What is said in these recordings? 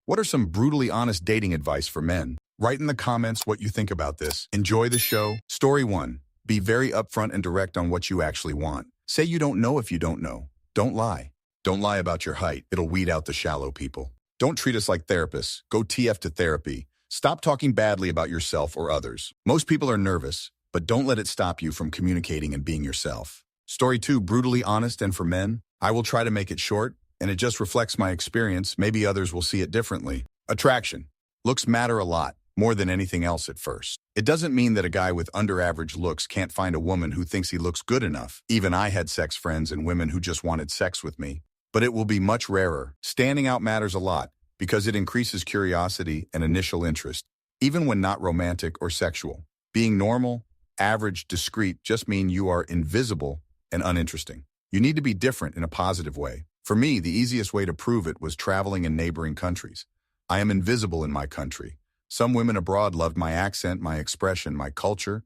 What are some brutally honest dating advice for men? Write in the comments what you think about this. Enjoy the show. Story 1. Be very upfront and direct on what you actually want. Say you don't know if you don't know. Don't lie. Don't lie about your height. It'll weed out the shallow people. Don't treat us like therapists. Go TF to therapy. Stop talking badly about yourself or others. Most people are nervous, but don't let it stop you from communicating and being yourself. Story 2. Brutally honest and for men. I will try to make it short, and it just reflects my experience. Maybe others will see it differently. Attraction. Looks matter a lot, more than anything else at first. It doesn't mean that a guy with under-average looks can't find a woman who thinks he looks good enough. Even I had sex friends and women who just wanted sex with me. But it will be much rarer. Standing out matters a lot because it increases curiosity and initial interest, even when not romantic or sexual. Being normal, average, discreet just mean you are invisible and uninteresting. You need to be different in a positive way. For me, the easiest way to prove it was traveling in neighboring countries. I am invisible in my country. Some women abroad loved my accent, my expression, my culture,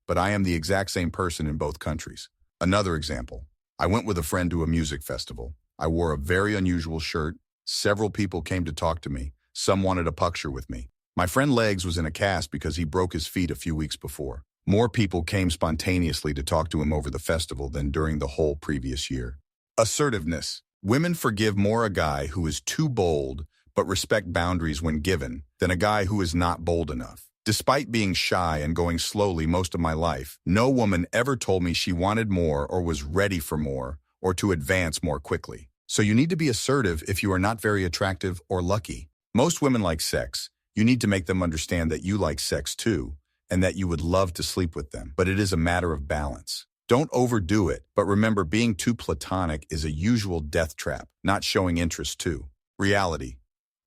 but I am the exact same person in both countries. Another example. I went with a friend to a music festival. I wore a very unusual shirt. Several people came to talk to me. Some wanted a picture with me. My friend Legs was in a cast because he broke his feet a few weeks before. More people came spontaneously to talk to him over the festival than during the whole previous year. Assertiveness. Women forgive more a guy who is too bold but respect boundaries when given than a guy who is not bold enough. Despite being shy and going slowly most of my life, no woman ever told me she wanted more or was ready for more or to advance more quickly. So you need to be assertive if you are not very attractive or lucky. Most women like sex. You need to make them understand that you like sex too and that you would love to sleep with them. But it is a matter of balance. Don't overdo it, but remember being too platonic is a usual death trap, not showing interest too. Reality.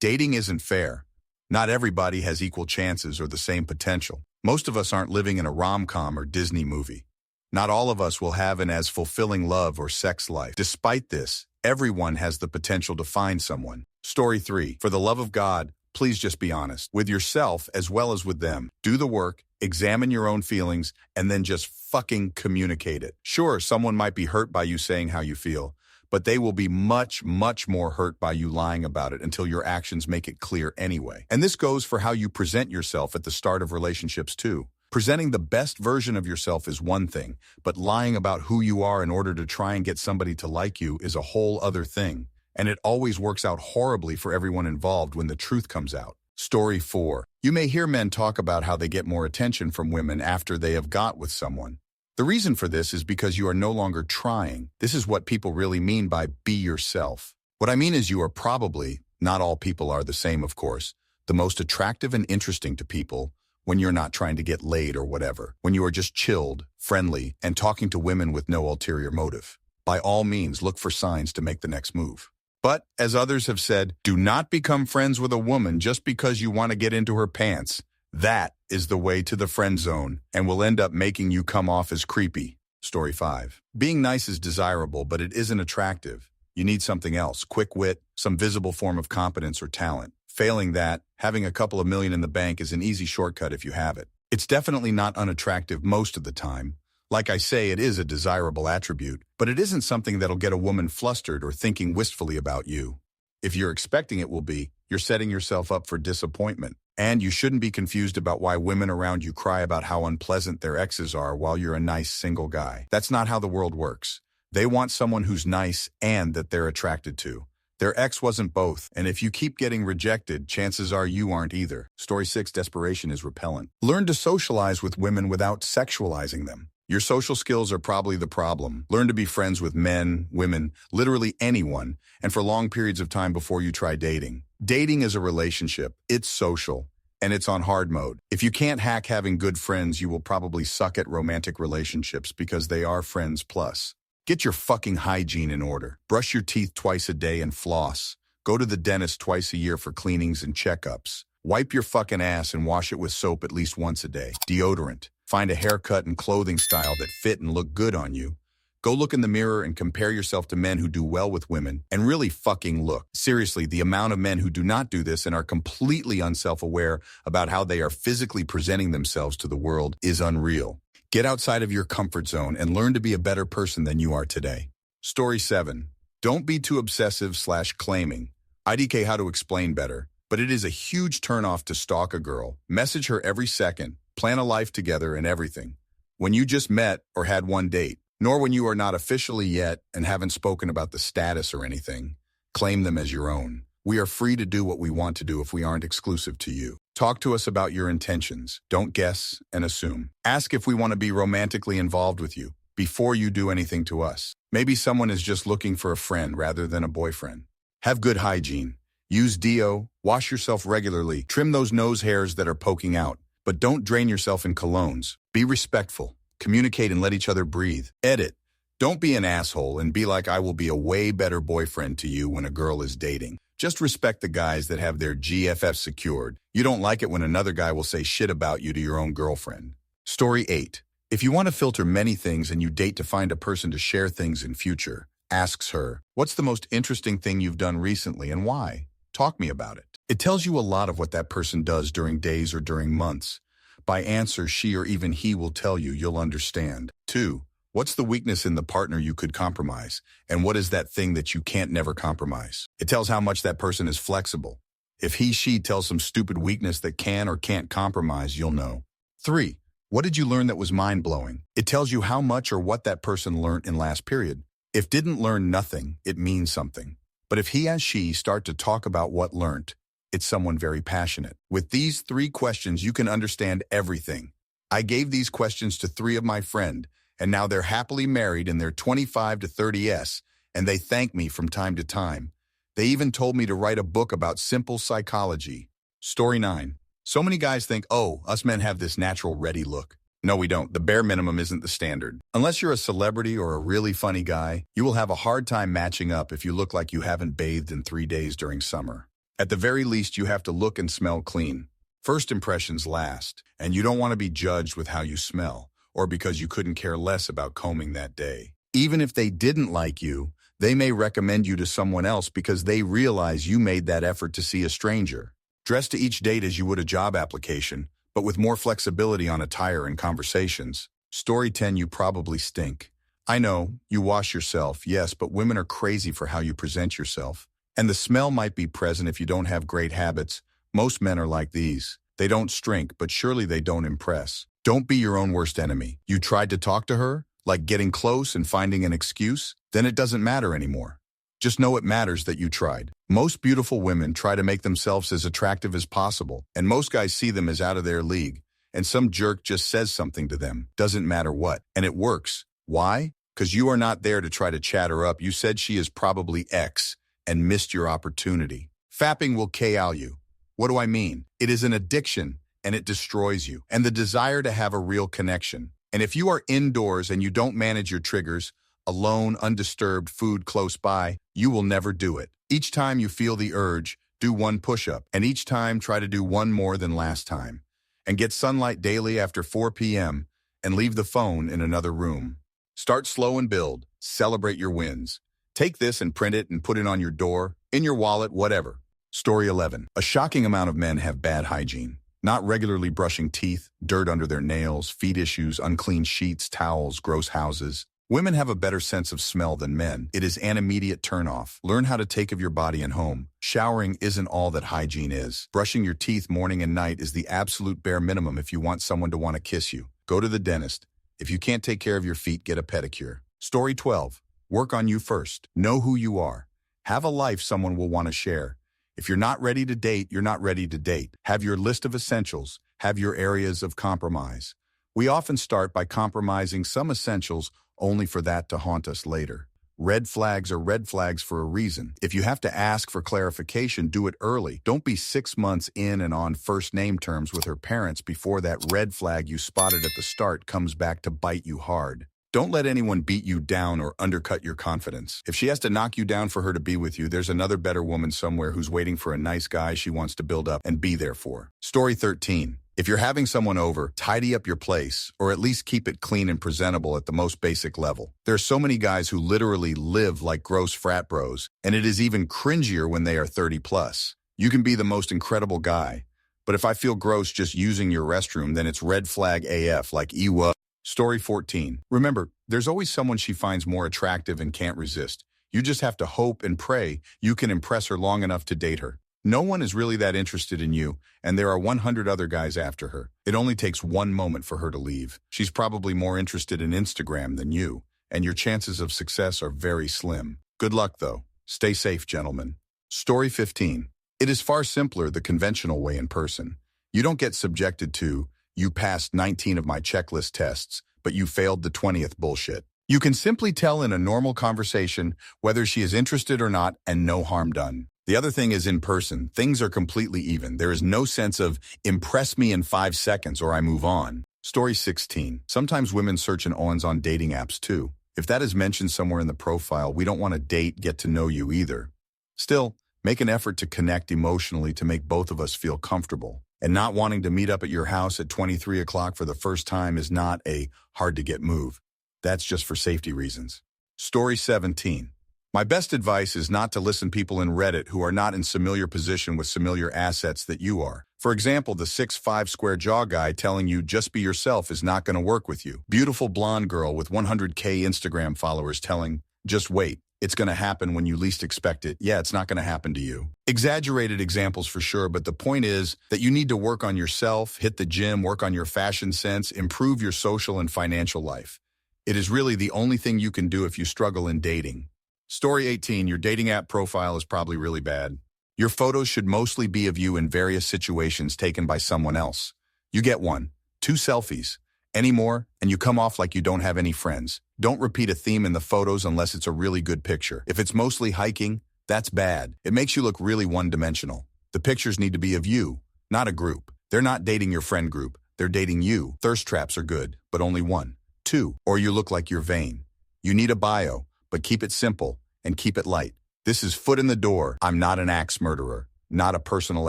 Dating isn't fair. Not everybody has equal chances or the same potential. Most of us aren't living in a rom-com or Disney movie. Not all of us will have an as fulfilling love or sex life. Despite this, everyone has the potential to find someone. Story 3. For the love of God, please just be honest with yourself as well as with them. Do the work, examine your own feelings, and then just fucking communicate it. Sure, someone might be hurt by you saying how you feel, but they will be much, much more hurt by you lying about it until your actions make it clear anyway. And this goes for how you present yourself at the start of relationships too. Presenting the best version of yourself is one thing, but lying about who you are in order to try and get somebody to like you is a whole other thing. And it always works out horribly for everyone involved when the truth comes out. Story 4. You may hear men talk about how they get more attention from women after they have got with someone. The reason for this is because you are no longer trying. This is what people really mean by be yourself. What I mean is you are probably, not all people are the same of course, the most attractive and interesting to people when you're not trying to get laid or whatever, when you are just chilled, friendly, and talking to women with no ulterior motive. By all means, look for signs to make the next move. But, as others have said, do not become friends with a woman just because you want to get into her pants. That is the way to the friend zone and will end up making you come off as creepy. Story 5. Being nice is desirable, but it isn't attractive. You need something else, quick wit, some visible form of competence or talent. Failing that, having a couple of million in the bank is an easy shortcut if you have it. It's definitely not unattractive most of the time. Like I say, it is a desirable attribute, but it isn't something that'll get a woman flustered or thinking wistfully about you. If you're expecting it will be, you're setting yourself up for disappointment. And you shouldn't be confused about why women around you cry about how unpleasant their exes are while you're a nice single guy. That's not how the world works. They want someone who's nice and that they're attracted to. Their ex wasn't both, and if you keep getting rejected, chances are you aren't either. Story 6. Desperation is repellent. Learn to socialize with women without sexualizing them. Your social skills are probably the problem. Learn to be friends with men, women, literally anyone, and for long periods of time before you try dating. Dating is a relationship. It's social, and it's on hard mode. If you can't hack having good friends, you will probably suck at romantic relationships because they are friends plus. Get your fucking hygiene in order. Brush your teeth twice a day and floss. Go to the dentist twice a year for cleanings and checkups. Wipe your fucking ass and wash it with soap at least once a day. Deodorant. Find a haircut and clothing style that fit and look good on you. Go look in the mirror and compare yourself to men who do well with women and really fucking look. Seriously, the amount of men who do not do this and are completely unself-aware about how they are physically presenting themselves to the world is unreal. Get outside of your comfort zone and learn to be a better person than you are today. Story 7. Don't be too obsessive/claiming. IDK how to explain better. But it is a huge turnoff to stalk a girl, message her every second, plan a life together and everything, when you just met or had one date, nor when you are not officially yet and haven't spoken about the status or anything. Claim them as your own. We are free to do what we want to do if we aren't exclusive to you. Talk to us about your intentions. Don't guess and assume. Ask if we want to be romantically involved with you before you do anything to us. Maybe someone is just looking for a friend rather than a boyfriend. Have good hygiene. Use deo, wash yourself regularly, trim those nose hairs that are poking out, but don't drain yourself in colognes. Be respectful. Communicate and let each other breathe. Edit. Don't be an asshole and be like, I will be a way better boyfriend to you when a girl is dating. Just respect the guys that have their GFF secured. You don't like it when another guy will say shit about you to your own girlfriend. Story 8. If you want to filter many things and you date to find a person to share things in future, asks her, what's the most interesting thing you've done recently and why? Talk me about it. It tells you a lot of what that person does during days or during months. By answer she or even he will tell you, you'll understand. 2. What's the weakness in the partner you could compromise? And what is that thing that you can't never compromise? It tells how much that person is flexible. If she tells some stupid weakness that can or can't compromise, you'll know. 3. What did you learn that was mind-blowing? It tells you how much or what that person learned in last period. If didn't learn nothing, it means something. But if he and she start to talk about what learned, it's someone very passionate. With these 3 questions, you can understand everything. I gave these questions to 3 of my friends, and now they're happily married in their 25 to 30s, and they thank me from time to time. They even told me to write a book about simple psychology. Story 9. So many guys think, oh, us men have this natural ready look. No, we don't. The bare minimum isn't the standard. Unless you're a celebrity or a really funny guy, you will have a hard time matching up if you look like you haven't bathed in 3 days during summer. At the very least, you have to look and smell clean. First impressions last, and you don't want to be judged with how you smell, or because you couldn't care less about combing that day. Even if they didn't like you, they may recommend you to someone else because they realize you made that effort to see a stranger. Dress to each date as you would a job application, but with more flexibility on attire and conversations. Story 10. You probably stink. I know, you wash yourself, yes, but women are crazy for how you present yourself. And the smell might be present if you don't have great habits. Most men are like these. They don't stink, but surely they don't impress. Don't be your own worst enemy. You tried to talk to her, like getting close and finding an excuse? Then it doesn't matter anymore. Just know it matters that you tried. Most beautiful women try to make themselves as attractive as possible, and most guys see them as out of their league. And some jerk just says something to them, doesn't matter what, and it works. Why? Because you are not there to try to chat her up. You said she is probably X and missed your opportunity. Fapping will KO you. What do I mean? It is an addiction, and it destroys you, and the desire to have a real connection. And if you are indoors and you don't manage your triggers, alone, undisturbed, food close by, you will never do it. Each time you feel the urge, do 1 push-up, and each time try to do 1 more than last time. And get sunlight daily after 4 p.m., and leave the phone in another room. Start slow and build. Celebrate your wins. Take this and print it and put it on your door, in your wallet, whatever. Story 11. A shocking amount of men have bad hygiene. Not regularly brushing teeth, dirt under their nails, feet issues, unclean sheets, towels, gross houses. Women have a better sense of smell than men. It is an immediate turnoff. Learn how to take of your body and home. Showering isn't all that hygiene is. Brushing your teeth morning and night is the absolute bare minimum if you want someone to want to kiss you. Go to the dentist. If you can't take care of your feet, get a pedicure. Story 12. Work on you first. Know who you are. Have a life someone will want to share. If you're not ready to date, you're not ready to date. Have your list of essentials. Have your areas of compromise. We often start by compromising some essentials only for that to haunt us later. Red flags are red flags for a reason. If you have to ask for clarification, do it early. Don't be 6 months in and on first name terms with her parents before that red flag you spotted at the start comes back to bite you hard. Don't let anyone beat you down or undercut your confidence. If she has to knock you down for her to be with you, there's another better woman somewhere who's waiting for a nice guy she wants to build up and be there for. Story 13. If you're having someone over, tidy up your place, or at least keep it clean and presentable at the most basic level. There are so many guys who literally live like gross frat bros, and it is even cringier when they are 30 plus. You can be the most incredible guy, but if I feel gross just using your restroom, then it's red flag AF like Ewa. Story 14. Remember, there's always someone she finds more attractive and can't resist. You just have to hope and pray you can impress her long enough to date her. No one is really that interested in you, and there are 100 other guys after her. It only takes one moment for her to leave. She's probably more interested in Instagram than you, and your chances of success are very slim. Good luck, though. Stay safe, gentlemen. Story 15. It is far simpler the conventional way in person. You don't get subjected to, you passed 19 of my checklist tests, but you failed the 20th bullshit. You can simply tell in a normal conversation whether she is interested or not, and no harm done. The other thing is in person, things are completely even. There is no sense of, impress me in 5 seconds or I move on. Story 16. Sometimes women search in on dating apps too. If that is mentioned somewhere in the profile, we don't want to date, get to know you either. Still, make an effort to connect emotionally to make both of us feel comfortable. And not wanting to meet up at your house at 23 o'clock for the first time is not a hard-to-get move. That's just for safety reasons. Story 17. My best advice is not to listen to people in Reddit who are not in similar position with similar assets that you are. For example, the 6'5" square jaw guy telling you just be yourself is not going to work with you. Beautiful blonde girl with 100K Instagram followers telling, just wait, it's going to happen when you least expect it. Yeah, it's not going to happen to you. Exaggerated examples for sure, but the point is that you need to work on yourself, hit the gym, work on your fashion sense, improve your social and financial life. It is really the only thing you can do if you struggle in dating. Story 18. Your dating app profile is probably really bad. Your photos should mostly be of you in various situations taken by someone else. You get 1, 2 selfies. Any more, and you come off like you don't have any friends. Don't repeat a theme in the photos unless it's a really good picture. If it's mostly hiking, that's bad. It makes you look really one-dimensional. The pictures need to be of you, not a group. They're not dating your friend group. They're dating you. Thirst traps are good, but only 1, 2, or you look like you're vain. You need a bio, but keep it simple and keep it light. This is foot in the door. I'm not an axe murderer, not a personal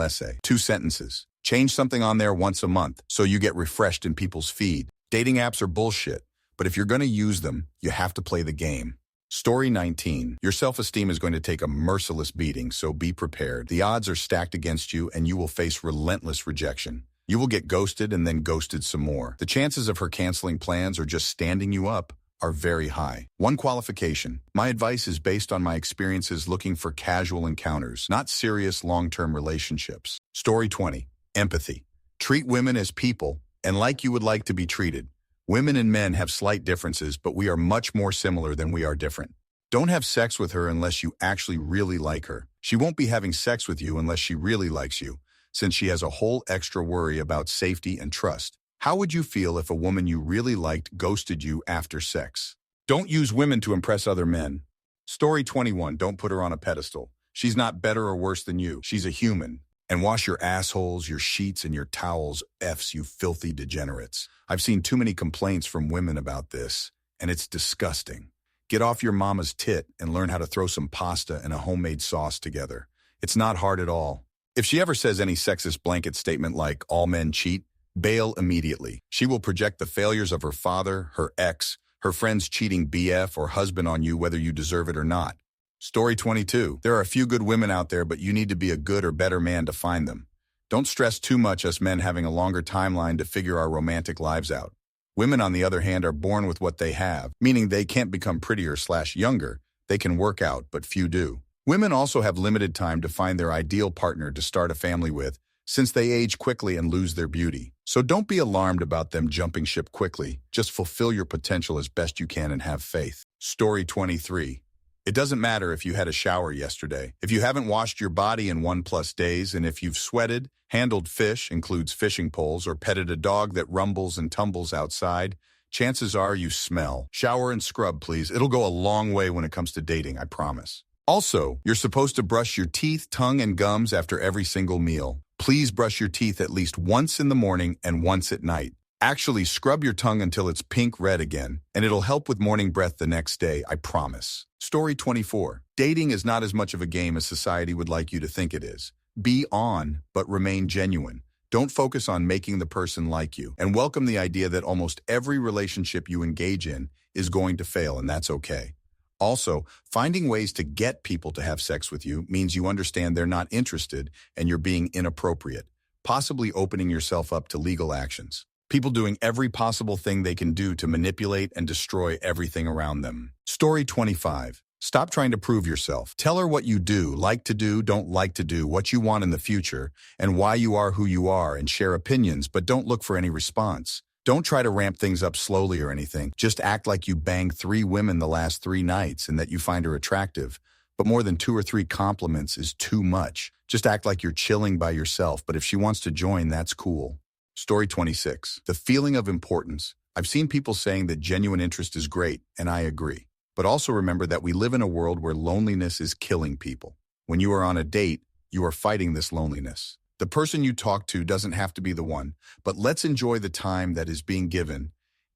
essay. 2 sentences. Change something on there once a month so you get refreshed in people's feed. Dating apps are bullshit, but if you're going to use them, you have to play the game. Story 19. Your self-esteem is going to take a merciless beating, so be prepared. The odds are stacked against you, and you will face relentless rejection. You will get ghosted and then ghosted some more. The chances of her canceling plans or just standing you up are very high. One qualification. My advice is based on my experiences looking for casual encounters, not serious long-term relationships. Story 20. Empathy. Treat women as people and like you would like to be treated. Women and men have slight differences, but we are much more similar than we are different. Don't have sex with her unless you actually really like her. She won't be having sex with you unless she really likes you, since she has a whole extra worry about safety and trust. How would you feel if a woman you really liked ghosted you after sex? Don't use women to impress other men. Story 21. Don't put her on a pedestal. She's not better or worse than you. She's a human. And wash your assholes, your sheets, and your towels, Fs, you filthy degenerates. I've seen too many complaints from women about this, and it's disgusting. Get off your mama's tit and learn how to throw some pasta and a homemade sauce together. It's not hard at all. If she ever says any sexist blanket statement like, all men cheat, bail immediately. She will project the failures of her father, her ex, her friend's cheating BF or husband on you whether you deserve it or not. Story 22. There are a few good women out there, but you need to be a good or better man to find them. Don't stress too much us men having a longer timeline to figure our romantic lives out. Women, on the other hand, are born with what they have, meaning they can't become prettier/younger. They can work out, but few do. Women also have limited time to find their ideal partner to start a family with, since they age quickly and lose their beauty. So don't be alarmed about them jumping ship quickly. Just fulfill your potential as best you can and have faith. Story 23. It doesn't matter if you had a shower yesterday, if you haven't washed your body in 1+ days, and if you've sweated, handled fish, includes fishing poles, or petted a dog that rumbles and tumbles outside, chances are you smell. Shower and scrub, please. It'll go a long way when it comes to dating, I promise. Also, you're supposed to brush your teeth, tongue, and gums after every single meal. Please brush your teeth at least once in the morning and once at night. Actually, scrub your tongue until it's pink red again, and it'll help with morning breath the next day, I promise. Story 24. Dating is not as much of a game as society would like you to think it is. Be on, but remain genuine. Don't focus on making the person like you, and welcome the idea that almost every relationship you engage in is going to fail, and that's okay. Also, finding ways to get people to have sex with you means you understand they're not interested and you're being inappropriate, possibly opening yourself up to legal actions. People doing every possible thing they can do to manipulate and destroy everything around them. Story 25. Stop trying to prove yourself. Tell her what you do, like to do, don't like to do, what you want in the future, and why you are who you are, and share opinions, but don't look for any response. Don't try to ramp things up slowly or anything. Just act like you banged 3 women the last 3 nights and that you find her attractive. But more than 2 or 3 compliments is too much. Just act like you're chilling by yourself, but if she wants to join, that's cool. Story 26. The feeling of importance. I've seen people saying that genuine interest is great, and I agree. But also remember that we live in a world where loneliness is killing people. When you are on a date, you are fighting this loneliness. The person you talk to doesn't have to be the one, but let's enjoy the time that is being given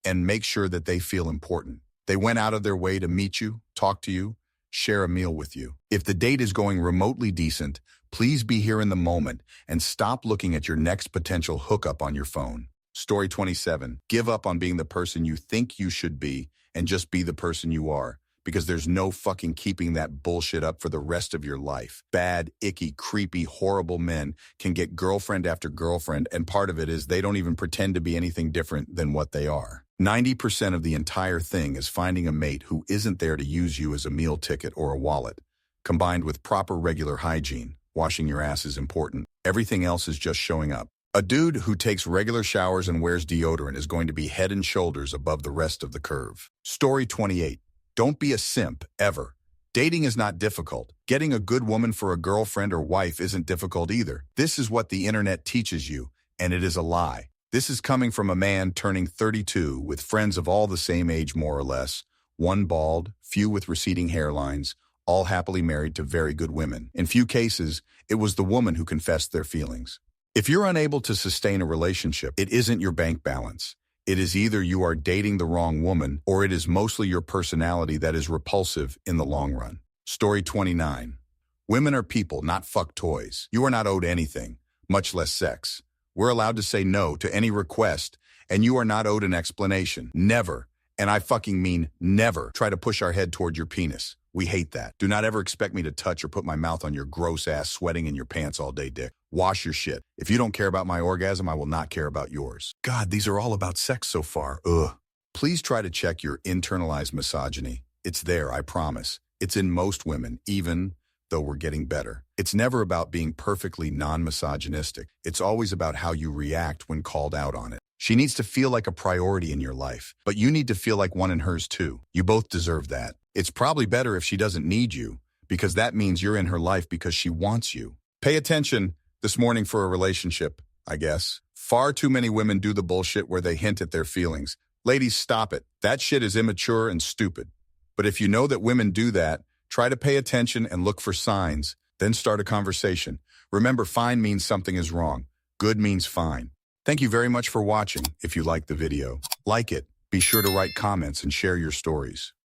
and make sure that they feel important. They went out of their way to meet you, talk to you, share a meal with you. If the date is going remotely decent, please be here in the moment and stop looking at your next potential hookup on your phone. Story 27. Give up on being the person you think you should be and just be the person you are, because there's no fucking keeping that bullshit up for the rest of your life. Bad, icky, creepy, horrible men can get girlfriend after girlfriend, and part of it is they don't even pretend to be anything different than what they are. 90% of the entire thing is finding a mate who isn't there to use you as a meal ticket or a wallet. Combined with proper regular hygiene, washing your ass is important. Everything else is just showing up. A dude who takes regular showers and wears deodorant is going to be head and shoulders above the rest of the curve. Story 28. Don't be a simp, ever. Dating is not difficult. Getting a good woman for a girlfriend or wife isn't difficult either. This is what the internet teaches you, and it is a lie. This is coming from a man turning 32 with friends of all the same age more or less, one bald, few with receding hairlines, all happily married to very good women. In few cases, it was the woman who confessed their feelings. If you're unable to sustain a relationship, it isn't your bank balance. It is either you are dating the wrong woman, or it is mostly your personality that is repulsive in the long run. Story 29. Women are people, not fuck toys. You are not owed anything, much less sex. We're allowed to say no to any request, and you are not owed an explanation. Never, and I fucking mean never, try to push our head toward your penis. We hate that. Do not ever expect me to touch or put my mouth on your gross ass sweating in your pants all day, dick. Wash your shit. If you don't care about my orgasm, I will not care about yours. God, these are all about sex so far. Ugh. Please try to check your internalized misogyny. It's there, I promise. It's in most women, even though we're getting better. It's never about being perfectly non-misogynistic. It's always about how you react when called out on it. She needs to feel like a priority in your life, but you need to feel like one in hers too. You both deserve that. It's probably better if she doesn't need you, because that means you're in her life because she wants you. Pay attention this morning for a relationship, I guess. Far too many women do the bullshit where they hint at their feelings. Ladies, stop it. That shit is immature and stupid. But if you know that women do that, try to pay attention and look for signs, then start a conversation. Remember, fine means something is wrong. Good means fine. Thank you very much for watching. If you liked the video, like it. Be sure to write comments and share your stories.